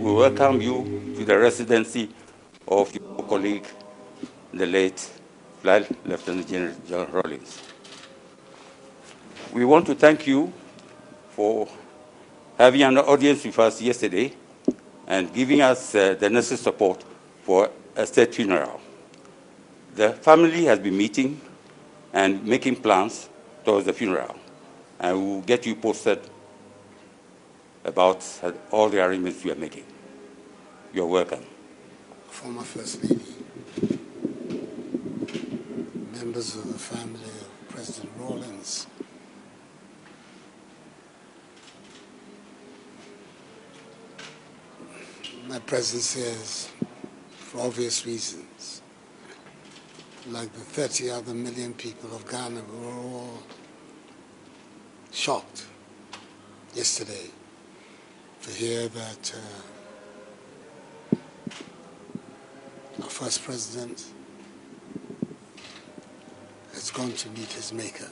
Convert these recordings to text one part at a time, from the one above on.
we welcome you to the residency of your colleague, the late Flight Lieutenant General Rawlings. We want to thank you for having an audience with us yesterday and giving us the necessary support for a state funeral. The family has been meeting and making plans towards the funeral, and we will get you posted about all the arrangements we are making. You're welcome. Former First Lady, members of the family of President Rawlings, my presence here is for obvious reasons. Like the 30 other million people of Ghana, we were all shocked yesterday to hear that our first president has gone to meet his maker.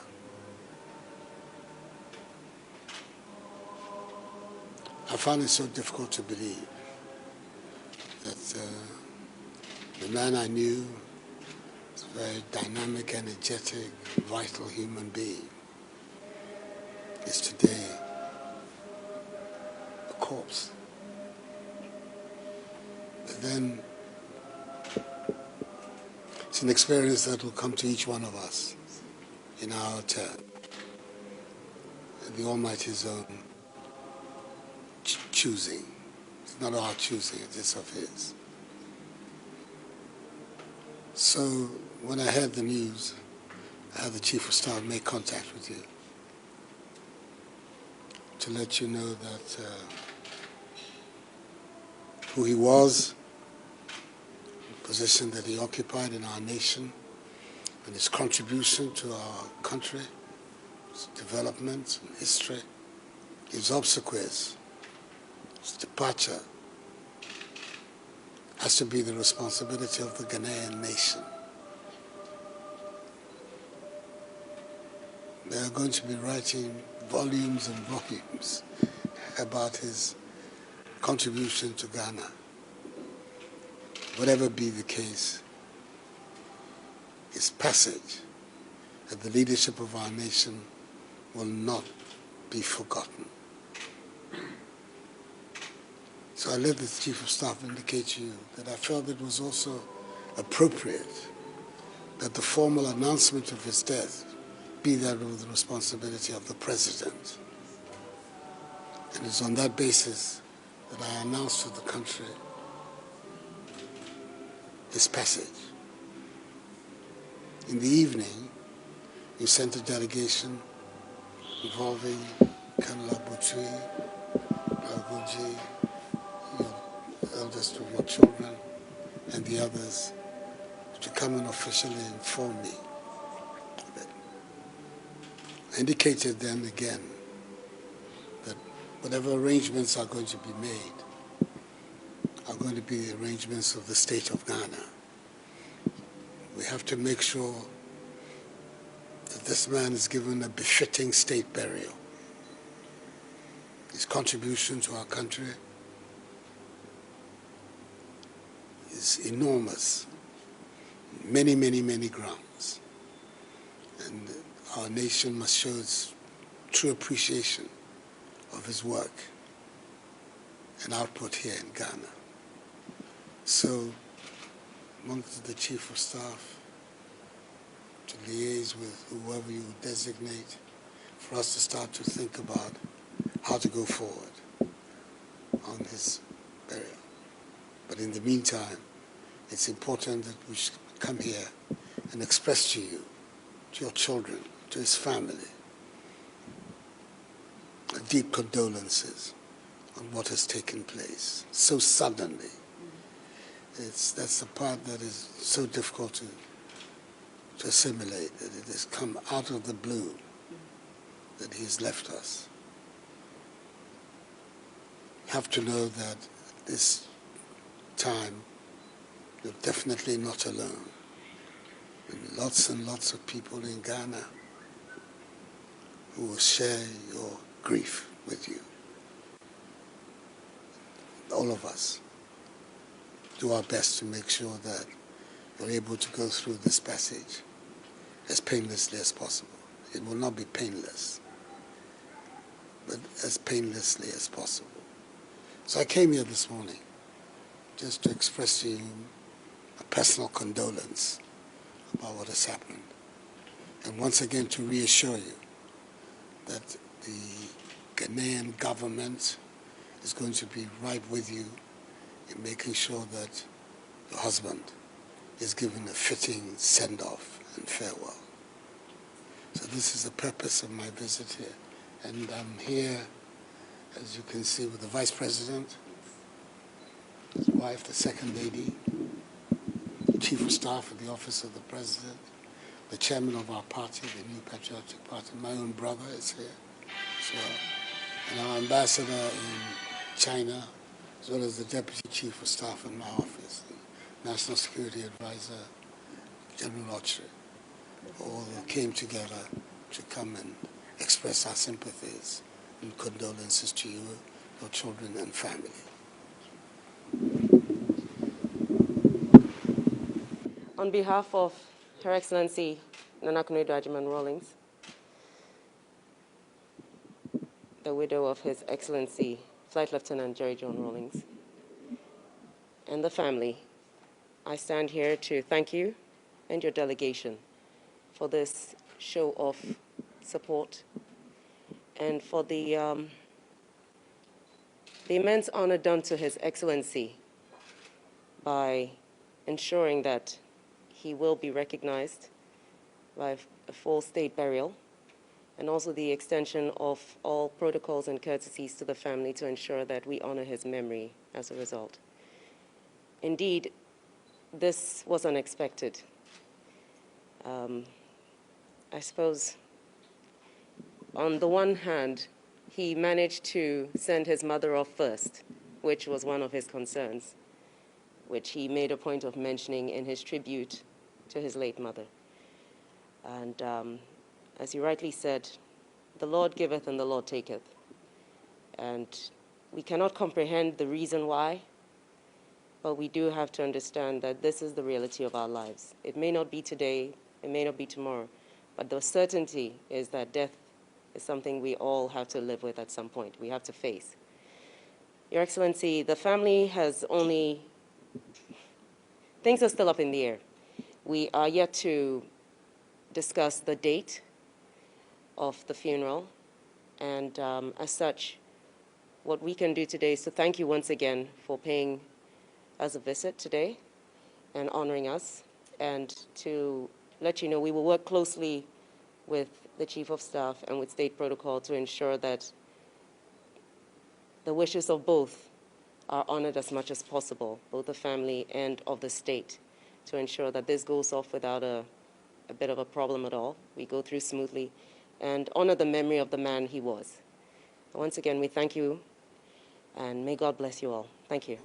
I found it so difficult to believe that the man I knew was a very dynamic, energetic, vital human being is today a corpse. But then it's an experience that will come to each one of us in our turn. The Almighty's own choosing. It's not our choosing, it is of His. So when I heard the news, I had the Chief of Staff make contact with you to let you know that who he was, the position that he occupied in our nation, and his contribution to our country, his development and history, his obsequies, his departure, has to be the responsibility of the Ghanaian nation. They are going to be writing volumes and volumes about his contribution to Ghana. Whatever be the case, his passage at the leadership of our nation will not be forgotten. So I let the Chief of Staff indicate to you that I felt it was also appropriate that the formal announcement of his death be that of the responsibility of the President. And it's on that basis that I announced to the country his passage. In the evening, you sent a delegation involving Colonel Abutui, Aguji, your eldest of your children, and the others to come and officially inform me of it. I indicated then again that whatever arrangements are going to be made are going to be the arrangements of the state of Ghana. We have to make sure that this man is given a befitting state burial. His contribution to our country is enormous, many, many, many grounds. And our nation must show its true appreciation of his work and output here in Ghana. So, amongst the Chief of Staff, to liaise with whoever you designate, for us to start to think about how to go forward on his burial. But in the meantime, it's important that we should come here and express to you, to your children, to his family, deep condolences on what has taken place so suddenly. That's the part that is so difficult to assimilate, that it has come out of the blue, that he's left us. You have to know that this time you're definitely not alone. And lots of people in Ghana who will share your grief with you. all of us do our best to make sure that we're able to go through this passage as painlessly as possible. It will not be painless, but as painlessly as possible. So I came here this morning just to express to you a personal condolence about what has happened, and once again to reassure you that the Ghanaian government is going to be right with you in making sure that your husband is given a fitting send-off and farewell. So this is the purpose of my visit here. And I'm here, as you can see, with the Vice President, his wife, the Second Lady, Chief of Staff of the Office of the President, the Chairman of our party, the New Patriotic Party, my own brother is here as well, and our Ambassador in China, as well as the Deputy Chief of Staff in my office, the National Security Advisor, General Ochre, all came together to come and express our sympathies and condolences to you, your children and family. On behalf of Her Excellency Nana Kunadu A.Rawlings, the widow of His Excellency Flight Lieutenant Jerry John Rawlings, and the family, I stand here to thank you and your delegation for this show of support and for the immense honor done to His Excellency by ensuring that he will be recognized by a full state burial, and also the extension of all protocols and courtesies to the family to ensure that we honor his memory as a result. Indeed, this was unexpected. I suppose, on the one hand, he managed to send his mother off first, which was one of his concerns, which he made a point of mentioning in his tribute to his late mother. And as you rightly said, the Lord giveth and the Lord taketh. And we cannot comprehend the reason why, but we do have to understand that this is the reality of our lives. It may not be today, it may not be tomorrow, but the certainty is that death is something we all have to live with at some point. We have to face. Your Excellency, the family has only, things are still up in the air. We are yet to discuss the date of the funeral, and as such, what we can do today is to thank you once again for paying us a visit today and honoring us, and to let you know we will work closely with the Chief of Staff and with State Protocol to ensure that the wishes of both are honored as much as possible, both the family and of the state, to ensure that this goes off without a bit of a problem at all. We go through smoothly and honor the memory of the man he was. Once again, we thank you, and may God bless you all. Thank you.